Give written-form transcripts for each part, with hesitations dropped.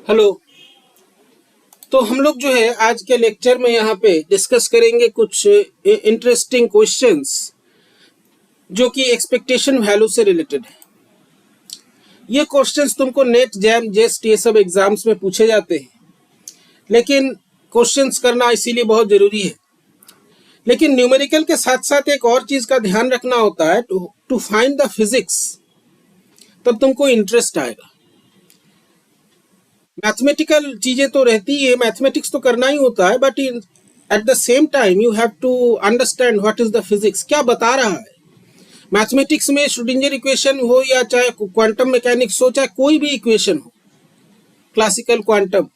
Hello. तो हम लोग जो है आज के लेक्चर में यहाँ पे डिस्कस करेंगे कुछ इंटरेस्टिंग क्वेश्चंस जो कि एक्सपेक्टेशन वैल्यू से रिलेटेड है। ये क्वेश्चंस तुमको नेट जैम जेस्ट ये सब एग्जाम्स में पूछे जाते हैं, लेकिन क्वेश्चंस करना इसीलिए बहुत जरूरी है। लेकिन न्यूमेरिकल के साथ साथ एक और चीज का ध्यान रखना होता है, टू फाइंड द फिजिक्स, तब तुमको इंटरेस्ट आएगा। मैथमेटिकल चीजें तो रहती है, मैथमेटिक्स तो करना ही होता है, but at the same time you have to understand what is the physics, क्या बता रहा है। मैथमेटिक्स में श्रोडिंगर इक्वेशन हो या चाहे क्वांटम मैकेनिक्स हो, चाहे कोई भी इक्वेशन हो, क्लासिकल क्वांटम,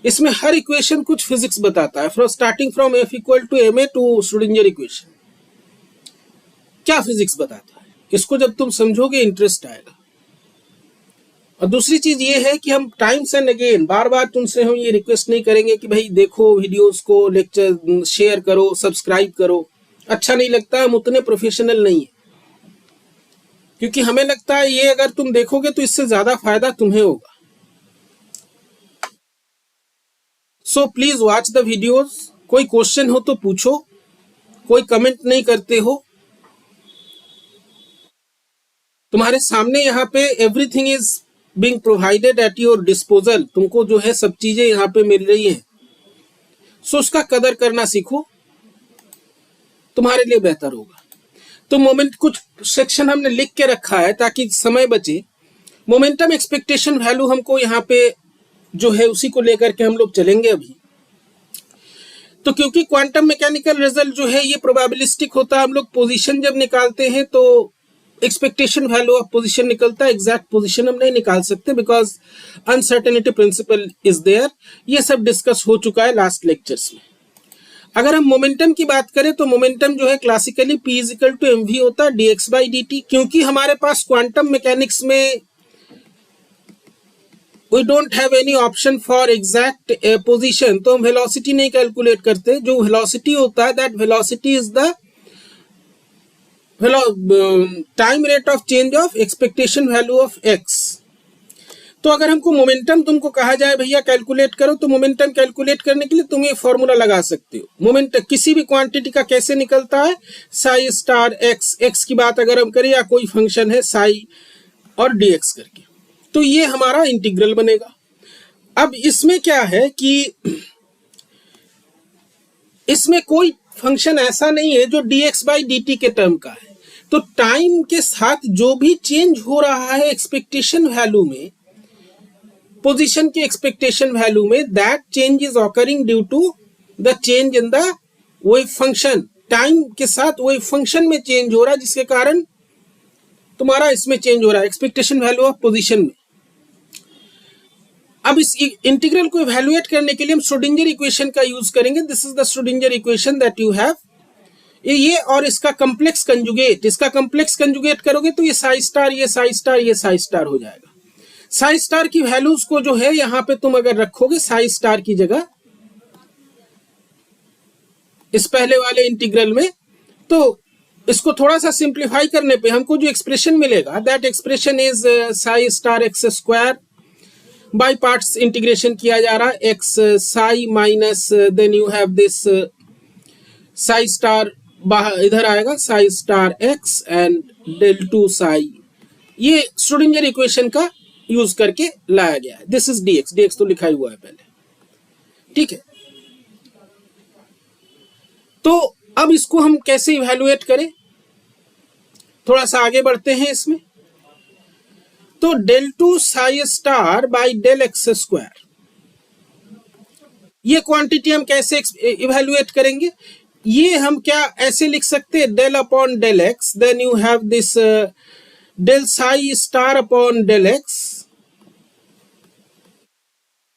इसमें हर इक्वेशन कुछ फिजिक्स बताता है। Starting from F equal to M A to Schrodinger equation, क्या फिजिक्स बताता है, इसको जब तुम समझोगे इंटरेस्ट आएगा। और दूसरी चीज ये है कि हम टाइम्स एंड अगेन बार बार तुमसे हम ये रिक्वेस्ट नहीं करेंगे कि भाई देखो वीडियोस को, लेक्चर शेयर करो, सब्सक्राइब करो। अच्छा नहीं लगता, हम उतने प्रोफेशनल नहीं है, क्योंकि हमें लगता है ये अगर तुम देखोगे तो इससे ज्यादा फायदा तुम्हें होगा। So please watch the videos. कोई क्वेश्चन हो तो पूछो, कोई कमेंट नहीं करते हो। तुम्हारे सामने यहाँ पे everything is being provided at your disposal, तुमको जो है सब चीजें यहाँ पे मिल रही हैं। सो उसका कदर करना सीखो, तुम्हारे लिए बेहतर होगा। तो मोमेंट कुछ सेक्शन हमने लिख के रखा है ताकि समय बचे। मोमेंटम एक्सपेक्टेशन वैल्यू हमको यहाँ पे जो है उसी को लेकर के हम लोग चलेंगे अभी। तो क्योंकि क्वांटम मैकेनिकल रिजल्ट जो है ये प्रोबेबिलिस्टिक होता है, हम लोग पोजीशन जब निकालते हैं तो एक्सपेक्टेशन वैल्यू ऑफ पोजीशन निकलता है, एग्जैक्ट पोजीशन हम नहीं निकाल सकते because uncertainty principle is there. ये सब डिस्कस हो चुका है लास्ट लेक्चर्स में। अगर हम मोमेंटम की बात करें तो मोमेंटम जो है classically p is equal to m v होता है dx बाई dt। क्योंकि हमारे पास क्वांटम मैकेनिक्स में we don't have any option for exact position, तो हम वेलोसिटी नहीं कैलकुलेट करते। जो वेलोसिटी होता है that velocity is the time rate of change of expectation value of x। तो अगर हमको मोमेंटम तुमको कहा जाए भैया कैलकुलेट करो, तो मोमेंटम कैलकुलेट करने के लिए तुम ये फॉर्मूला लगा सकते हो। मोमेंटम किसी भी क्वांटिटी का कैसे निकलता है, साई स्टार एक्स, एक्स की बात अगर हम करें या कोई फंक्शन है साई और dx करके, तो ये हमारा इंटीग्रल बनेगा। अब इसमें क्या है कि इसमें कोई फंक्शन ऐसा नहीं है जो dx बाई dt के टर्म का है। तो टाइम के साथ जो भी चेंज हो रहा है एक्सपेक्टेशन वैल्यू में, पोजीशन के एक्सपेक्टेशन वैल्यू में, that change is occurring due to the change in the wave function. Time के साथ वेव फंक्शन में चेंज हो रहा है, जिसके कारण तुम्हारा इसमें चेंज हो रहा है एक्सपेक्टेशन वैल्यू ऑफ पोजीशन में। अब इस इंटीग्रल को इवैल्यूएट करने के लिए हम श्रोडिंगर इक्वेशन का यूज करेंगे। This is the Schrodinger equation that you have. ये और इसका कॉम्प्लेक्स कंजुगेट, इसका कॉम्प्लेक्स कंजुगेट करोगे तो ये साई स्टार, ये साई स्टार, ये साई स्टार हो जाएगा। साई स्टार की वैल्यूज को जो है यहाँ पे तुम अगर रखोगे साई स्टार की जगह इस पहले वाले इंटीग्रल में, तो इसको थोड़ा सा सिंप्लीफाई करने पे हमको जो एक्सप्रेशन मिलेगा that expression is psi star x square. By parts integration किया जा रहा है, x psi minus then you have this psi star, बाहर इधर आएगा psi star x and del two psi. ये श्रोडिंगर इक्वेशन का यूज करके लाया गया है। दिस इज dx, dx तो लिखा हुआ है पहले, ठीक है। तो अब इसको हम कैसे इवैल्यूएट करें, थोड़ा सा आगे बढ़ते हैं इसमें। तो del two psi star by del x square, ये क्वांटिटी हम कैसे इवैल्यूएट करेंगे, ये हम क्या ऐसे लिख सकते हैं, del upon del x, then you have this del psi star upon del x,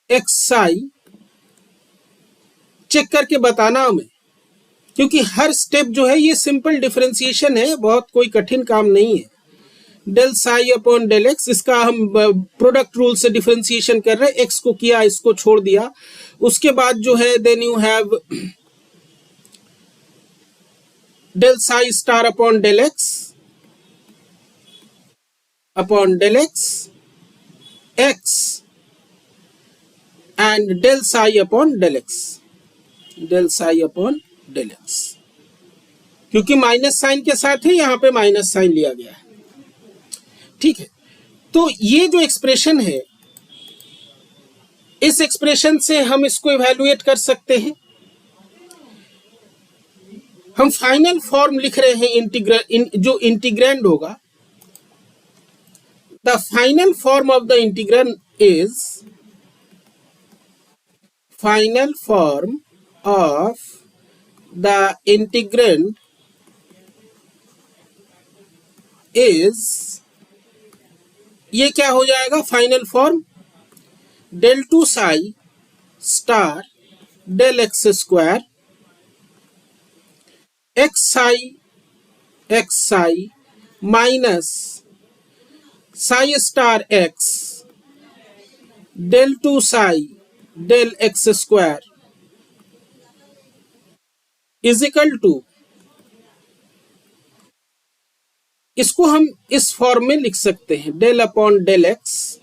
x psi. Check करके बताना हमें, क्योंकि हर स्टेप जो है ये सिंपल डिफरेंशिएशन है, बहुत कोई कठिन काम नहीं है। Del psi upon del x, इसका हम प्रोडक्ट रूल से डिफरेंशिएशन कर रहे हैं, एक्स को किया, इसको छोड़ दिया। उसके बाद जो है then you have del psi star upon del x upon del x, x and del psi upon del x, del psi upon del x, क्योंकि माइनस साइन के साथ ही यहां पे माइनस साइन लिया गया है। ठीक है, तो ये जो एक्सप्रेशन है, इस एक्सप्रेशन से हम इसको इवैल्यूएट कर सकते हैं। हम फाइनल फॉर्म लिख रहे हैं इंटीग्रल, जो इंटीग्रैंड होगा, the final form of the integral is, final form of the integrand is, ये क्या हो जाएगा final form, del two psi star del x square x psi minus psi star x del two psi del x square is equal to, इसको हम इस form में लिख सकते हैं, del upon del x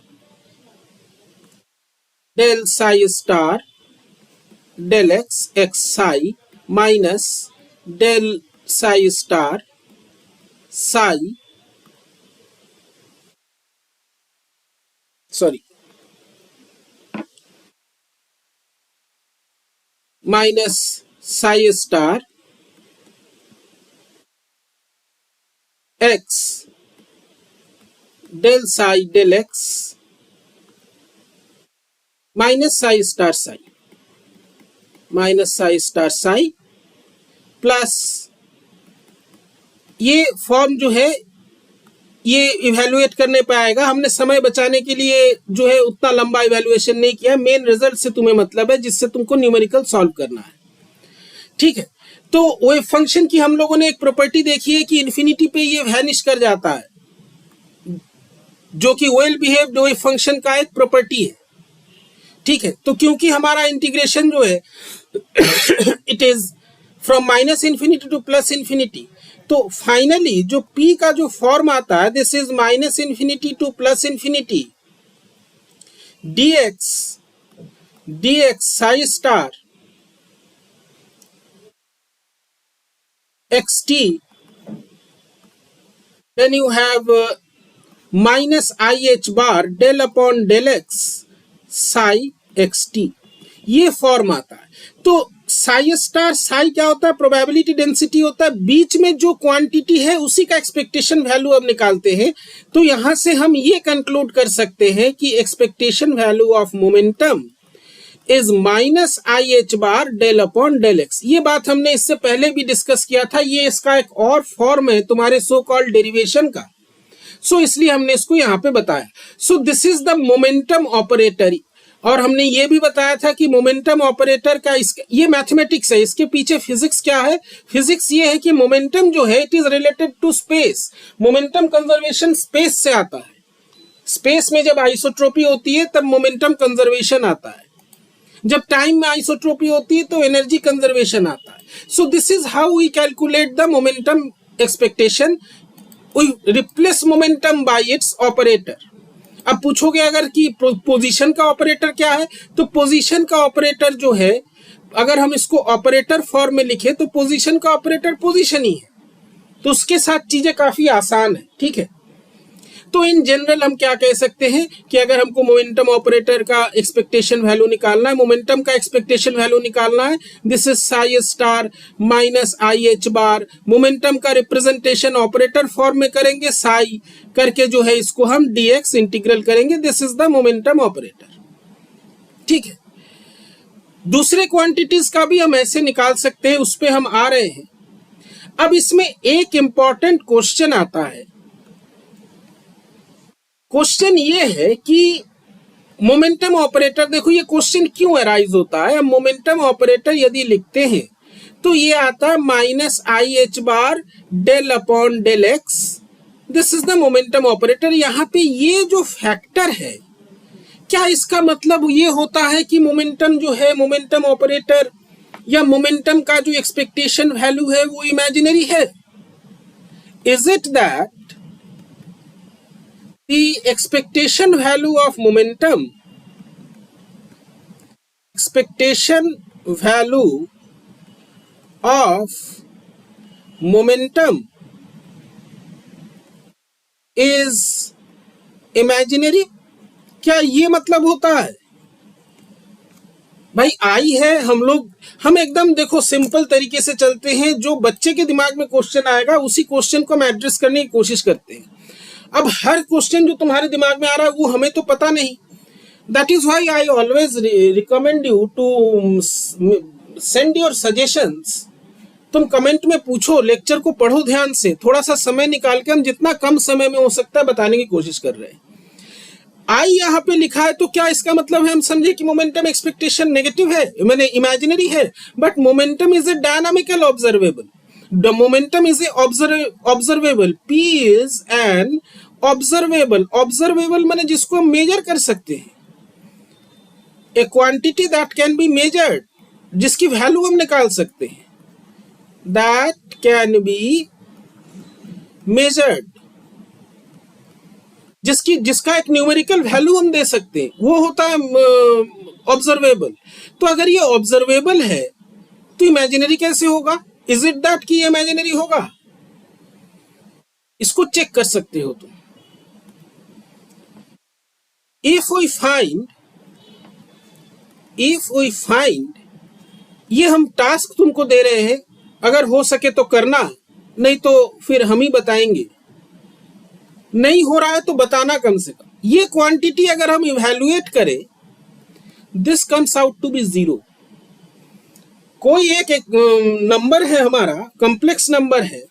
del psi star del x x psi minus del psi star psi, sorry minus psi star x del psi del x minus psi star psi, minus psi star psi plus, ये form जो है ये evaluate करने पे आएगा। हमने समय बचाने के लिए जो है उतना लंबा इवैल्यूएशन नहीं किया, मेन रिजल्ट से तुम्हें मतलब है, जिससे तुमको न्यूमेरिकल सॉल्व करना है। ठीक है, तो वेव फंक्शन की हम लोगों ने एक प्रॉपर्टी देखी है कि इन्फिनिटी पे ये वैनिश कर जाता है, जो कि वेल बिहेव्ड वेव फंक्शन का एक प्रॉपर्टी है। ठीक है, तो क्योंकि हमारा इंटीग्रेशन जो है it is from minus infinity to plus infinity, तो फाइनली जो p का जो फॉर्म आता है, this is minus infinity to plus infinity dx Sai star xt, then you have minus IH bar del upon del x psi xt, ये form आता है। तो साई स्टार साई क्या होता है, प्रोबेबिलिटी डेंसिटी होता है, बीच में जो क्वांटिटी है उसी का एक्सपेक्टेशन वैल्यू अब निकालते हैं। तो यहां से हम ये कंक्लूड कर सकते हैं कि expectation value of momentum is minus i h bar del upon del x. ये बात हमने इससे पहले भी डिस्कस किया था, ये इसका एक और फॉर्म है तुम्हारे सो कॉल्ड डेरिवेशन का, सो इसलिए हमने इसको यहाँ पे बताया। सो this is the momentum operator, और हमने ये भी बताया था कि मोमेंटम ऑपरेटर का ये मैथमेटिक्स है, इसके पीछे फिजिक्स क्या है, फिजिक्स ये है कि मोमेंटम जो है it is related to space, momentum conservation space से आता है। स्पेस में जब आइसोट्रोपी होती है तब मोमेंटम कंजर्वेशन आता है, जब टाइम में आइसोट्रोपी होती है तो एनर्जी कंजर्वेशन आता है। So this is how we calculate the momentum expectation, we replace momentum by its operator. अब पूछोगे अगर कि पोजीशन का ऑपरेटर क्या है, तो पोजीशन का ऑपरेटर जो है, अगर हम इसको ऑपरेटर फॉर्म में लिखे तो पोजीशन का ऑपरेटर पोजीशन ही है, तो उसके साथ चीजें काफी आसान है। ठीक है, तो इन जनरल हम क्या कह सकते हैं कि अगर हमको मोमेंटम ऑपरेटर का एक्सपेक्टेशन वैल्यू निकालना है, मोमेंटम का एक्सपेक्टेशन वैल्यू निकालना है, this is psi star minus i h bar. Momentum का रिप्रेजेंटेशन ऑपरेटर फॉर्म में करेंगे, साई करके जो है इसको हम dx इंटीग्रल करेंगे, this is the momentum operator. ठीक है, दूसरे क्वांटिटीज का भी हम ऐसे निकाल सकते हैं, उस पर हम आ रहे हैं। अब इसमें एक इंपॉर्टेंट क्वेश्चन आता है, क्वेश्चन ये है कि मोमेंटम ऑपरेटर, देखो ये क्वेश्चन क्यों अराइज होता है। मोमेंटम ऑपरेटर यदि लिखते हैं तो ये आता है minus i h bar del upon del x, this is the momentum operator. यहाँ पे ये जो फैक्टर है, क्या इसका मतलब ये होता है कि मोमेंटम जो है, मोमेंटम ऑपरेटर या मोमेंटम का जो एक्सपेक्टेशन वैल्यू है वो इमेजिनरी है? Is it that the expectation value of momentum expectation value of momentum is imaginary, क्या ये मतलब होता है? भाई आई है, हम एकदम देखो सिंपल तरीके से चलते हैं, जो बच्चे के दिमाग में क्वेश्चन आएगा उसी क्वेश्चन को हम एड्रेस करने की कोशिश करते हैं। अब हर क्वेश्चन जो तुम्हारे दिमाग में आ रहा है वो हमें तो पता नहीं। That is why I always recommend you to send your suggestions. तुम कमेंट में पूछो, लेक्चर को पढ़ो ध्यान से, थोड़ा सा समय निकाल के हम जितना कम समय में हो सकता है बताने की कोशिश कर रहे हैं। आई यहाँ पे लिखा है तो क्या इसका मतलब है हम समझे कि मोमेंटम एक्सपेक्टेशन नेगेटिव है, मैंने इमेजिनरी है? But momentum is a dynamical observable, the momentum is a observable, P is an observable, observable माने जिसको हम मेजर कर सकते हैं, ए quantity that can be measured, जिसकी वैल्यू हम निकाल सकते हैं, दैट कैन बी मेजर्ड, जिसका एक न्यूमेरिकल वैल्यू हम दे सकते हैं, वो होता है ऑब्जर्वेबल। तो अगर ये ऑब्जर्वेबल है तो इमेजिनरी कैसे होगा? इज इट दैट कि इमेजिनरी होगा? इसको चेक कर सकते हो तुम। इफ वी फाइंड, ये हम टास्क तुमको दे रहे हैं, अगर हो सके तो करना, नहीं तो फिर हम ही बताएंगे। नहीं हो रहा है तो बताना कम से कम। ये क्वांटिटी अगर हम इवैल्यूएट करें, this comes out to be 0। कोई एक नंबर है हमारा, कॉम्प्लेक्स नंबर है,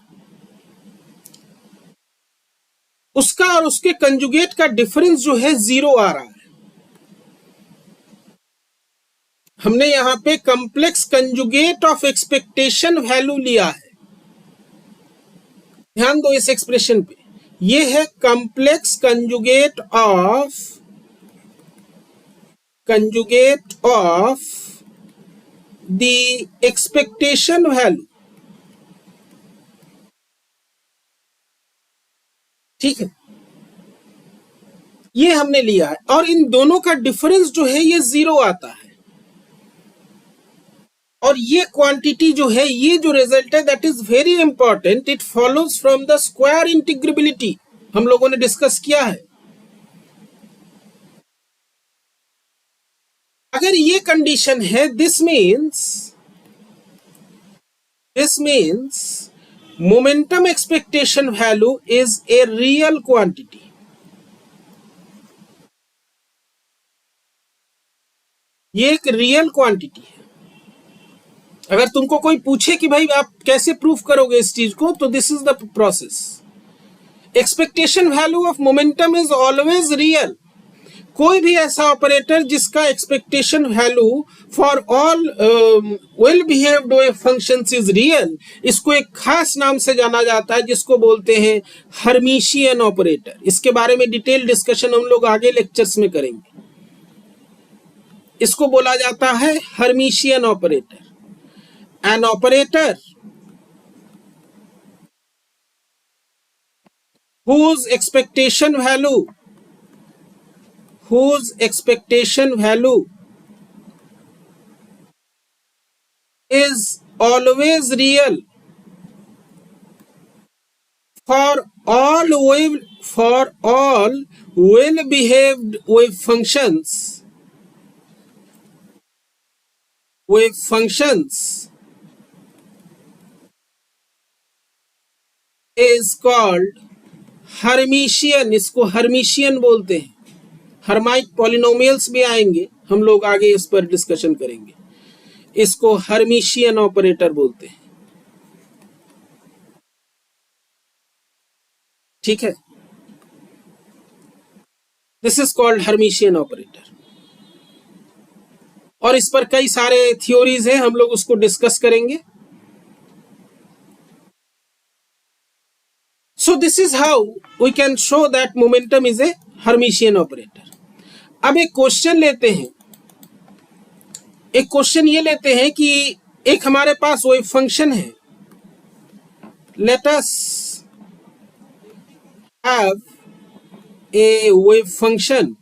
उसका और उसके कंजुगेट का डिफरेंस जो है 0 आ रहा है। हमने यहां पे complex conjugate of expectation value लिया है, ध्यान दो इस एक्सप्रेशन पे। ये है complex conjugate of the expectation value, ठीक है, ये हमने लिया है, और इन दोनों का डिफरेंस जो है ये 0 आता है। और ये क्वांटिटी जो है, ये जो रिजल्ट है, that is very important, it follows from the square integrability, हम लोगों ने डिस्कस किया है। अगर ये कंडीशन है, this means momentum expectation value is a real quantity. ये एक रियल क्वांटिटी है। अगर तुमको कोई पूछे कि भाई आप कैसे प्रूफ करोगे इस चीज को, तो this is the process. Expectation value of momentum is always real. कोई भी ऐसा ऑपरेटर जिसका expectation value for all well behaved wave functions is real, इसको एक खास नाम से जाना जाता है, जिसको बोलते हैं हर्मिशियन ऑपरेटर। इसके बारे में डिटेल डिस्कशन हम लोग आगे लेक्चर्स में करेंगे। इसको बोला जाता है Hermitian operator. An operator whose expectation value is always real for all well behaved wave functions is called Hermitian. इसको हर्मिशियन बोलते हैं। हर्माइट पॉलिनोमियल्स भी आएंगे, हम लोग आगे इस पर डिस्कशन करेंगे। इसको हर्मिशियन ऑपरेटर बोलते हैं, ठीक है। This is called Hermitian operator. और इस पर कई सारे थ्योरीज हैं, हम लोग उसको डिस्कस करेंगे। So this is how we can show that momentum is a Hermitian operator. अब एक क्वेश्चन लेते हैं। एक क्वेश्चन ये लेते हैं कि एक हमारे पास वेव फंक्शन है। Let us have a wave function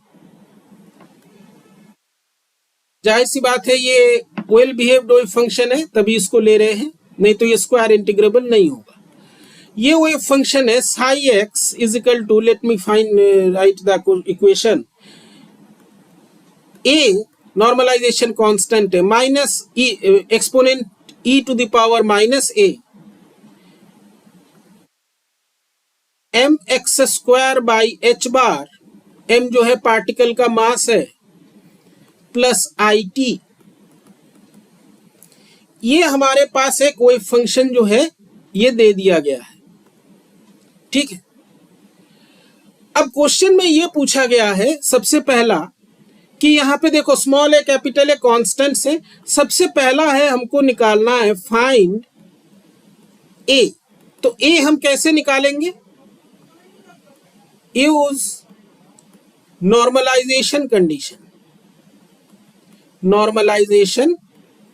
जाहिर सी बात है ये वेल बिहेव्ड वेव फंक्शन है तभी इसको ले रहे हैं, नहीं तो ये स्क्वायर इंटीग्रेबल नहीं होगा। ये वेव फंक्शन है psi x is equal to, let me find write the equation, a normalization constant है minus e exponent e to the power minus a m x square by h bar, m जो है particle का मास है, plus i T. ये हमारे पास एक wave function जो है ये दे दिया गया है, ठीक है। अब क्वेश्चन में ये पूछा गया है सबसे पहला कि यहां पे देखो small A capital A constants है, सबसे पहला है हमको निकालना है फाइंड ए। तो ए हम कैसे निकालेंगे? Use normalization condition, normalization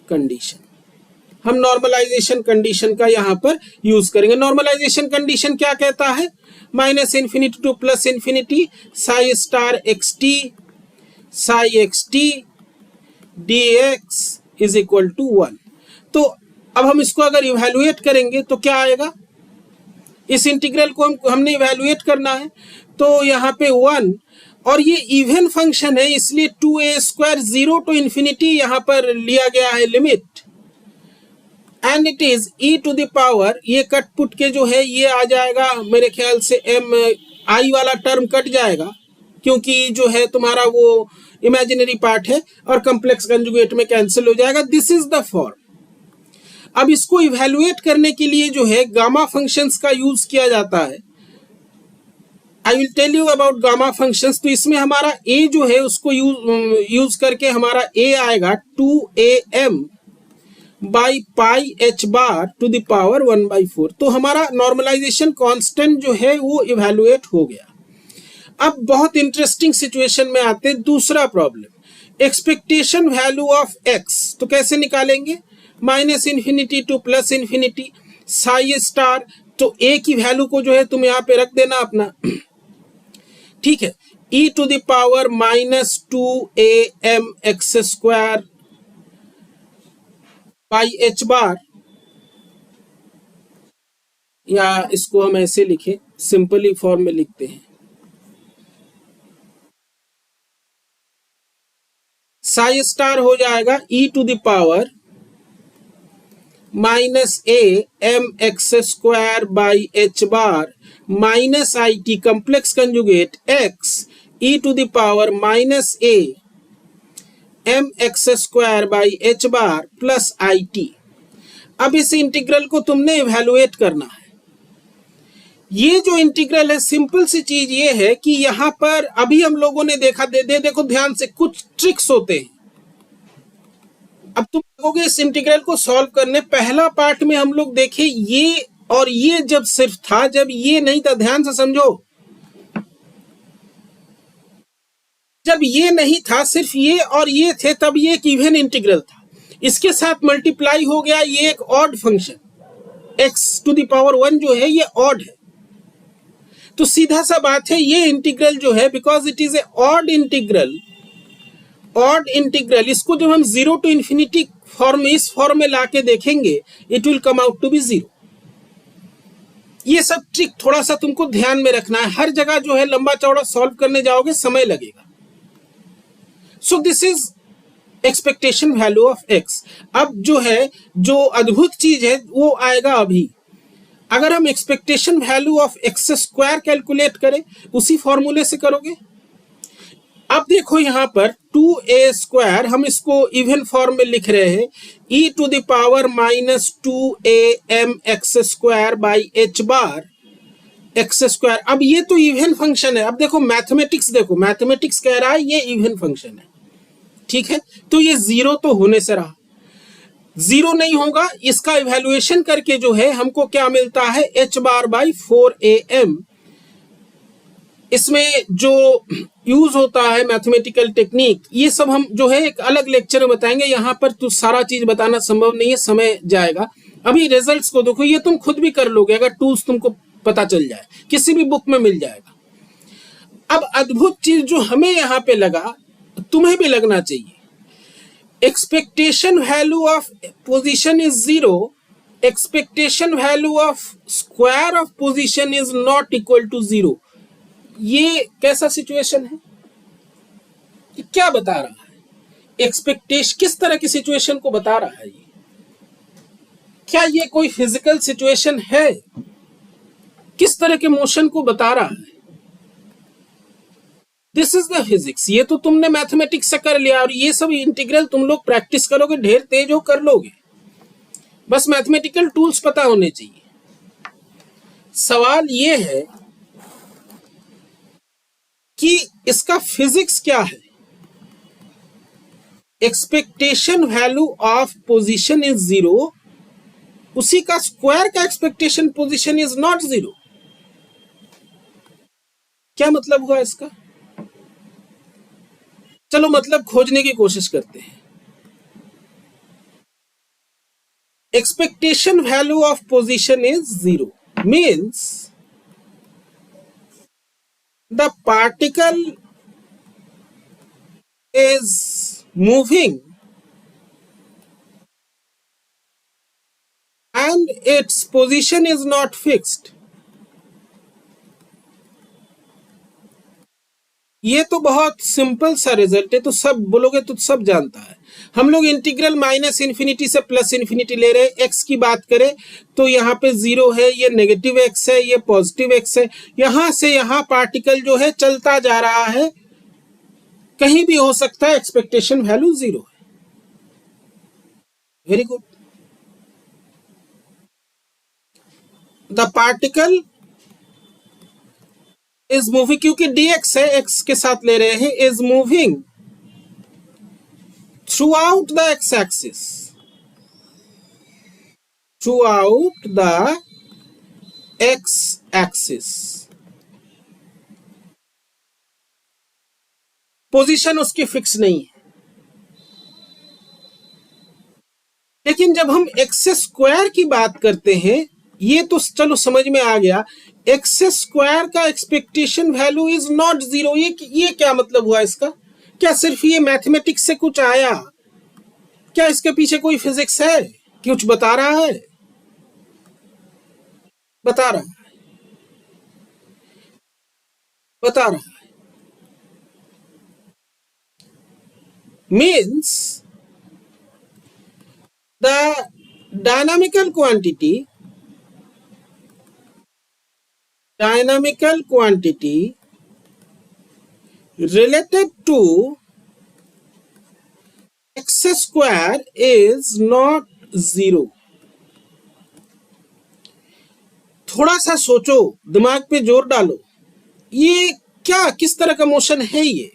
condition, हम नॉर्मलाइजेशन कंडीशन का यहां पर यूज करेंगे। नॉर्मलाइजेशन कंडीशन क्या कहता है? Minus infinity to plus infinity psi star x t psi x t d x is equal to 1। तो अब हम इसको अगर इवेल्युएट करेंगे तो क्या आएगा? इस इंटीग्रल को हमने इवेल्युएट करना है, तो यहाँ पे 1, और ये इवन फंक्शन है इसलिए 2a स्क्वायर 0 टू इन्फिनिटी यहाँ पर लिया गया है limit, and it is e to the power, ये कट पुट के जो है ये आ जाएगा मेरे ख्याल से m i वाला टर्म कट जाएगा क्योंकि जो है तुम्हारा वो इमेजिनरी पार्ट है और कॉम्प्लेक्स कंजुगेट में कैंसिल हो जाएगा। This is the form. अब इसको इवेल्युएट करने के लिए जो है गामा फंक्शंस का यूज किया जाता है। I will tell you about gamma functions. तो इसमें हमारा a जो है उसको यूज करके हमारा a आएगा 2am by pi h bar to the power 1/4। तो हमारा नॉर्मलाइजेशन कांस्टेंट जो है वो इवेल्युएट हो गया। अब बहुत इंटरेस्टिंग सिचुएशन में आते हैं, दूसरा problem, expectation value of x। तो कैसे निकालेंगे? Minus infinity to plus infinity psi star, तो a की वैल्यू को जो है तुम यहाँ पे रख देना अपना, ठीक है, e to the power minus 2am x square by h bar, या इसको हम ऐसे लिखे, सिंपली फॉर्म में लिखते हैं, साई स्टार हो जाएगा e to the power minus a m x square by h bar minus i t complex conjugate x e to the power minus a m x square by h bar plus i t. अब इस integral को तुमने evaluate करना है। ये जो integral है, simple सी चीज ये है कि यहां पर अभी हम लोगों ने देखा, देखो ध्यान से, कुछ ट्रिक्स होते हैं। अब तुम लोगों इस इंटीग्रल को सॉल्व करने, पहला पार्ट में हम लोग देखे ये और ये जब सिर्फ था, जब ये नहीं था, ध्यान से समझो, जब ये नहीं था, सिर्फ ये और ये थे, तब ये एक इवन इंटीग्रल था। इसके साथ मल्टीप्लाई हो गया, ये एक odd function, x to the power 1 जो है ये ऑड है। तो सीधा सा बात है, ये इंटीग्रल जो है, because it is A odd integral, odd integral, इसको जब हम 0 टू इन्फिनिटी फॉर्म में, इस फॉर्म में लाके देखेंगे, it will come out to be 0। ये सब ट्रिक थोड़ा सा तुमको ध्यान में रखना है, हर जगह जो है लंबा चौड़ा सॉल्व करने जाओगे समय लगेगा। सो this is expectation value of x। अब जो है, जो अद्भुत चीज है वो आएगा अभी। अगर हम expectation value of x square calculate करें, उसी फॉर्मूले से करोगे। अब देखो यहां पर 2a स्क्वायर, हम इसको इवन फॉर्म में लिख रहे हैं, e to the power minus 2am x square by h bar x square. अब ये तो इवन फंक्शन है। अब देखो मैथमेटिक्स, देखो मैथमेटिक्स कह रहा है ये इवन फंक्शन है, ठीक है। तो ये 0 तो होने से रहा, 0 नहीं होगा, इसका इवैल्यूएशन करके जो है हमको क्या मिलता है, h बार बाई 4am। इसमें जो यूज होता है मैथमेटिकल टेक्निक, ये सब हम जो है एक अलग लेक्चर में बताएंगे। यहाँ पर तो सारा चीज बताना संभव नहीं है, समय जाएगा। अभी रिजल्ट्स को देखो, ये तुम खुद भी कर लोगे अगर टूल्स तुमको पता चल जाए, किसी भी बुक में मिल जाएगा। अब अद्भुत चीज जो हमें यहाँ पे लगा, तुम्हें भी लगना चाहिए, expectation value of position is 0, expectation value of square of position is not equal to 0. ये कैसा सिचुएशन है? ये क्या बता रहा है? एक्सपेक्टेशन किस तरह की सिचुएशन को बता रहा है? ये क्या ये कोई फिजिकल सिचुएशन है? किस तरह के मोशन को बता रहा है? This is the physics. ये तो तुमने मैथमेटिक्स से कर लिया और ये सब इंटीग्रल तुम लोग प्रैक्टिस करोगे, ढेर तेज हो कर लोगे. बस मैथमेटिकल टूल्स पता होने चाहिए. सवाल ये है कि इसका फिजिक्स क्या है. Expectation value of position is 0, उसी का स्क्वायर का एक्सपेक्टेशन पोजीशन इज नॉट 0. क्या मतलब हुआ इसका? चलो मतलब खोजने की कोशिश करते हैं. Expectation value of position is 0 means the particle is moving and its position is not fixed. ये तो बहुत सिंपल सा रिजल्ट है, तो सब बोलोगे तो सब जानता है. हम लोग इंटीग्रल माइनस इन्फिनिटी से प्लस इन्फिनिटी ले रहे हैं. एक्स की बात करें तो यहाँ पे 0 है, ये नेगेटिव एक्स है, ये पॉजिटिव एक्स है. यहां से यहां पार्टिकल जो है चलता जा रहा है, कहीं भी हो सकता है. एक्सपेक्टेशन वैल्यू 0 है. Very good. The particle is moving, क्योंकि dx है, x के साथ ले रहे हैं, is moving through out the x axis, through out the x axis. Position उसकी फिक्स नहीं है. लेकिन जब हम एक्स स्क्वायर की बात करते हैं, ये तो चलो समझ में आ गया. एक्स स्क्वायर का एक्सपेक्टेशन वैल्यू इज नॉट 0. ये क्या मतलब हुआ इसका? क्या सिर्फ ये मैथमेटिक्स से कुछ आया? क्या इसके पीछे कोई फिजिक्स है? कुछ बता रहा है? बता रहा है, बता रहा है. Means the dynamical quantity related to x square is not 0. थोड़ा सा सोचो, दिमाग पे जोर डालो. ये क्या, किस तरह का मोशन है ये?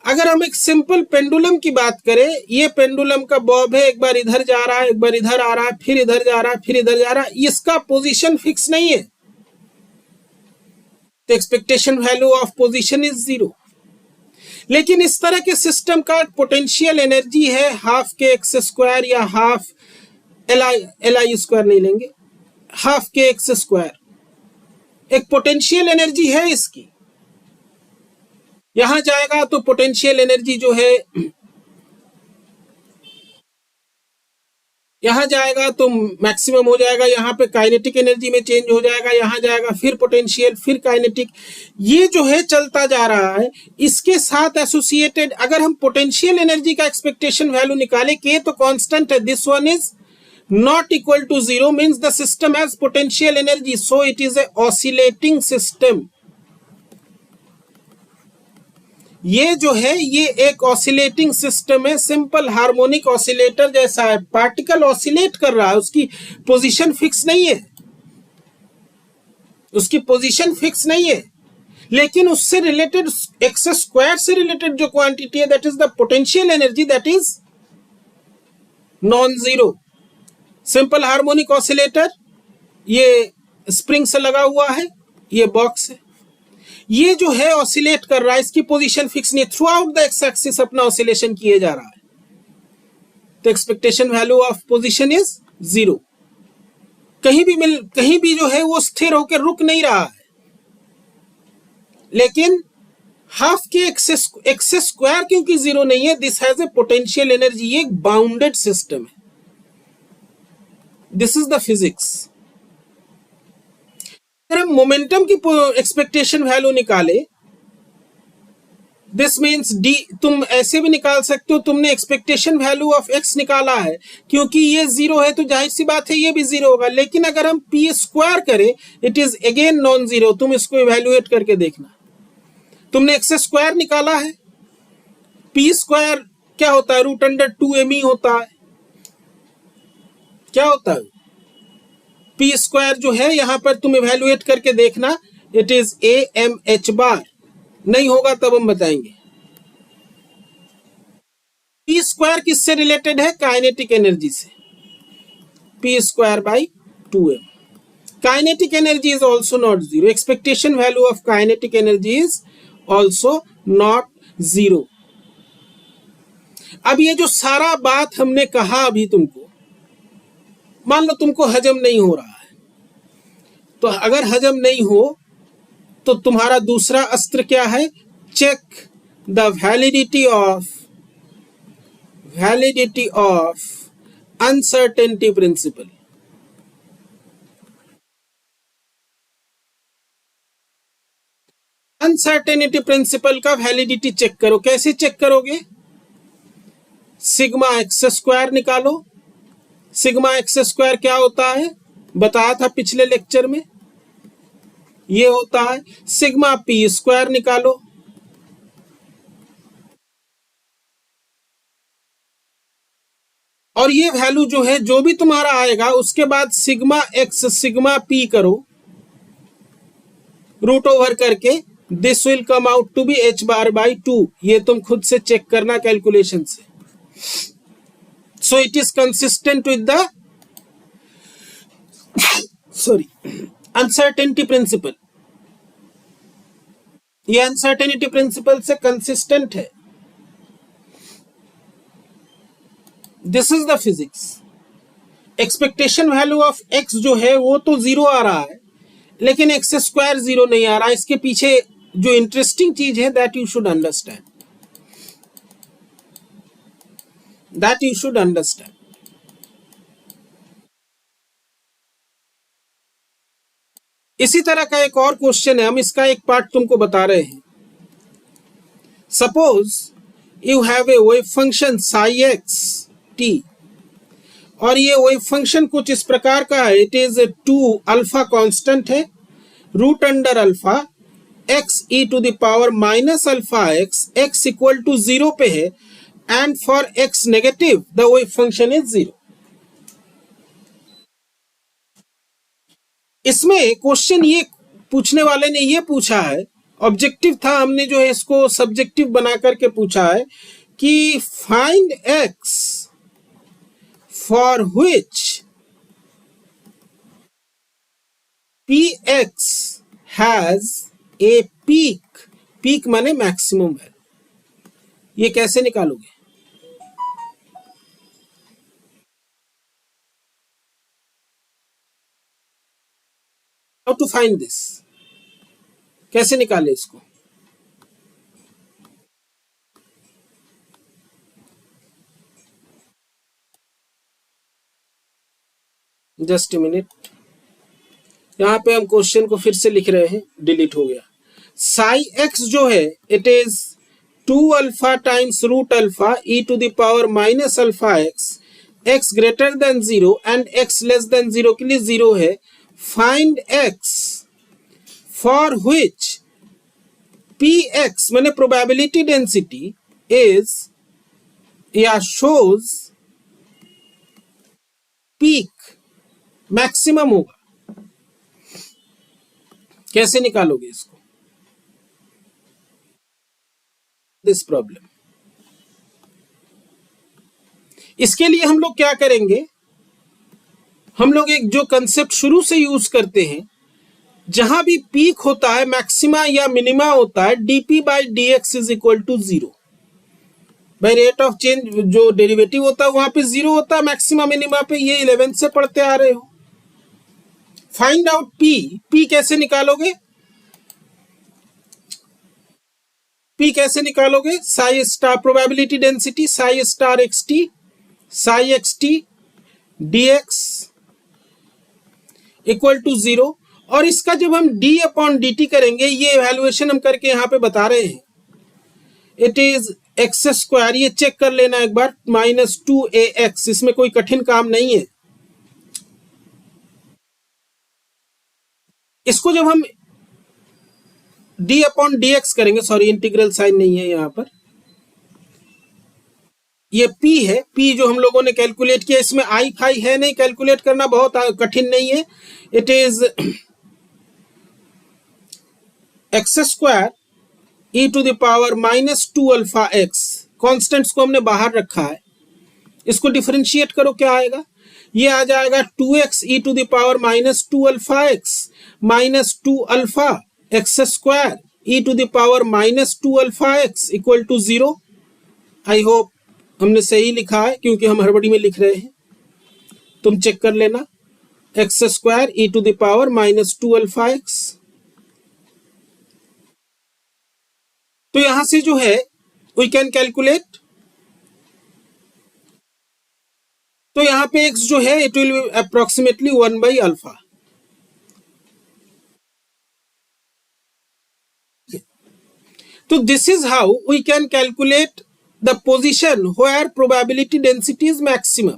अगर हम एक सिंपल पेंडुलम की बात करें, ये पेंडुलम का बॉब है, एक बार इधर जा रहा है, एक बार इधर आ रहा है, फिर इधर जा रहा है, फिर इधर जा रहा है. इसका पोजीशन फिक्स नहीं है. तो expectation value of position is 0. लेकिन इस तरह के सिस्टम का पोटेंशियल एनर्जी है हाफ के एक्स स्क्वायर या हाफ एल आई स्क्वायर नहीं लेंगे, हाफ के एक्स स्क्वायर. एक पोटेंशियल एनर्जी है इसकी. यहां जाएगा तो पोटेंशियल एनर्जी जो है, यहां जाएगा तो मैक्सिमम हो जाएगा, यहां पे काइनेटिक एनर्जी में चेंज हो जाएगा, यहां जाएगा फिर पोटेंशियल, फिर काइनेटिक. ये जो है चलता जा रहा है. इसके साथ एसोसिएटेड अगर हम पोटेंशियल एनर्जी का एक्सपेक्टेशन वैल्यू निकाले, के तो कांस्टेंट है, this one is not equal to 0 means the system has potential energy, so it is a oscillating system. ये जो है ये एक ऑसिलेटिंग सिस्टम है, सिंपल हार्मोनिक ऑसिलेटर जैसा है. पार्टिकल ऑसिलेट कर रहा है, उसकी पोजीशन फिक्स नहीं है, उसकी पोजीशन फिक्स नहीं है. लेकिन उससे रिलेटेड एक्स स्क्वायर से रिलेटेड जो क्वांटिटी है, that is the potential energy, that is non zero. Simple harmonic oscillator, ये स्प्रिंग से लगा हुआ है, ये बॉक्स है, ये जो है ऑसिलेट कर रहा है, इसकी पोजीशन फिक्स नहीं है. Through out the x axis अपना ऑसिलेशन किए जा रहा है. तो expectation value of position is 0. कहीं भी जो है वो स्थिर होकर रुक नहीं रहा है. लेकिन हाफ के एक्स स्क्वायर क्योंकि जीरो नहीं है, this has a potential energy, ये एक बाउंडेड सिस्टम है, दिस इज द फिजिक्स। अगर हम मोमेंटम की एक्सपेक्टेशन वैल्यू निकाले, दिस मीन्स डी, तुम ऐसे भी निकाल सकते हो, तुमने एक्सपेक्टेशन वैल्यू ऑफ एक्स निकाला है, क्योंकि ये जीरो है तो जाहिर सी बात है ये भी जीरो होगा, लेकिन अगर हम पी स्क्वायर करें it is again non zero, तुम इसको इवेल्युएट करके देखना। तुमने एक्स स्क्वायर निकाला है, पी स्क्वायर क्या होता है, रूट अंडर 2m होता है, क्या होता है पी स्क्वायर जो है, यहां पर तुम इवेल्युएट करके देखना, इट इज AMH बार, नहीं होगा तब हम बताएंगे। पी स्क्वायर किससे रिलेटेड है, काइनेटिक एनर्जी से, P square by 2m। Kinetic energy is also not zero, expectation value of kinetic energy is also not zero. अब ये जो सारा बात हमने कहा अभी तुमको, मान लो तुमको हजम नहीं हो रहा है, तो अगर हजम नहीं हो तो तुम्हारा दूसरा अस्त्र क्या है, check the validity of uncertainty principle. Uncertainty principle का वैलिडिटी चेक करो, कैसे चेक करोगे, सिग्मा एक्स स्क्वायर निकालो। सिग्मा एक्स स्क्वायर क्या होता है, बताया था पिछले लेक्चर में, ये होता है सिग्मा पी स्क्वायर निकालो। और ये वैल्यू जो है, जो भी तुम्हारा आएगा, उसके बाद सिग्मा एक्स सिग्मा पी करो, रूट ओवर करके, this will come out to be h bar by 2। ये तुम खुद से चेक करना कैलकुलेशन से। So it is consistent with the uncertainty principle, ये अनसर्टेनिटी प्रिंसिपल से कंसिस्टेंट है। This is the physics. Expectation value of x जो है वो तो जीरो आ रहा है, लेकिन एक्स स्क्वायर जीरो नहीं आ रहा। इसके पीछे जो इंटरेस्टिंग चीज है, that you should understand, that you should understand. इसी तरह का एक और क्वेश्चन है, हम इसका एक पार्ट तुमको बता रहे हैं। Suppose you have a wave function psi x t, और ये वेव फंक्शन कुछ इस प्रकार का है, इट इज 2 अल्फा कांस्टेंट है, root under alpha x e to the power minus alpha x, x equal to 0 पे है, and for x negative the wave function is 0। इसमें क्वेश्चन ये पूछने वाले ने ये पूछा है, ऑब्जेक्टिव था, हमने जो है इसको सब्जेक्टिव बना करके पूछा है कि find x for which px has a peak, peak माने मैक्सिमम है। ये कैसे निकालोगे, हाउ टू फाइंड दिस, कैसे निकाले इसको। जस्ट ए मिनट, यहां पे हम क्वेश्चन को फिर से लिख रहे हैं, डिलीट हो गया। साई एक्स जो है it is 2 alpha times root alpha e to the power minus alpha x, x greater than 0 and x less than 0 के लिए 0 है। Find x for which px माने प्रोबेबिलिटी डेंसिटी इज या शोज पीक मैक्सिमम होगा। कैसे निकालोगे इसको, this problem. इसके लिए हम लोग क्या करेंगे, हम लोग एक जो कंसेप्ट शुरू से यूज करते हैं, जहां भी पीक होता है, मैक्सिमा या मिनिमा होता है, dp by dx is equal to 0। भाई रेट ऑफ चेंज जो डेरिवेटिव होता है वहां पे 0 होता है, मैक्सिमा मिनिमा पे, ये 11 से पढ़ते आ रहे हो। फाइंड आउट p, p कैसे निकालोगे, P कैसे निकालोगे? Psi star probability density psi star XT psi XT dx equal to 0। और इसका जब हम d/dt करेंगे, ये इवैल्यूएशन हम करके यहाँ पे बता रहे हैं, इट इज एक्स स्क्वायर, ये चेक कर लेना एक बार, -2ax, इसमें कोई कठिन काम नहीं है। इसको जब हम d/dx करेंगे, सॉरी इंटीग्रल साइन नहीं है यहाँ पर, ये p है, p जो हम लोगों ने कैलकुलेट किया, इसमें आई फाई है नहीं, कैलकुलेट करना बहुत कठिन नहीं है। It is x square e to the power -2α(x), constants को हमने बाहर रखा है, इसको डिफरेंशिएट करो, क्या आएगा? ये आ जाएगा 2x e to the power -2α(x -2α x square e to the power -2α(x equal to 0। I hope हमने सही लिखा है, क्योंकि हम हड़बड़ी में लिख रहे हैं, तुम चेक कर लेना। X square e to the power -2α(x, तो यहां से जो है वी कैन कैलकुलेट, तो यहां पे x जो है इट विल बी अप्रोक्सीमेटली 1/α। तो this is how we can calculate the position where probability density is maximum.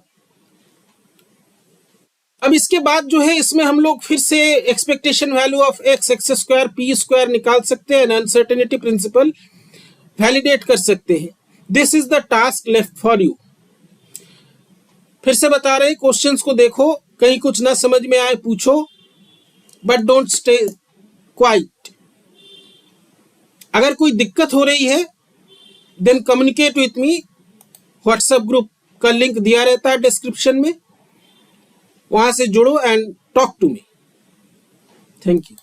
अब इसके बाद जो है इसमें हम लोग फिर से expectation value of x square P square निकाल सकते हैं, अनसर्टेनिटी प्रिंसिपल वैलिडेट कर सकते हैं। This is the task left for you. फिर से बता रहे हैं, क्वेश्चंस को देखो, कहीं कुछ ना समझ में आए पूछो, बट डोंट स्टे क्वाइट। अगर कोई दिक्कत हो रही है then communicate with me, WhatsApp group का लिंक दिया रहता है डिस्क्रिप्शन में, वहां से जुड़ो and talk to me. Thank you.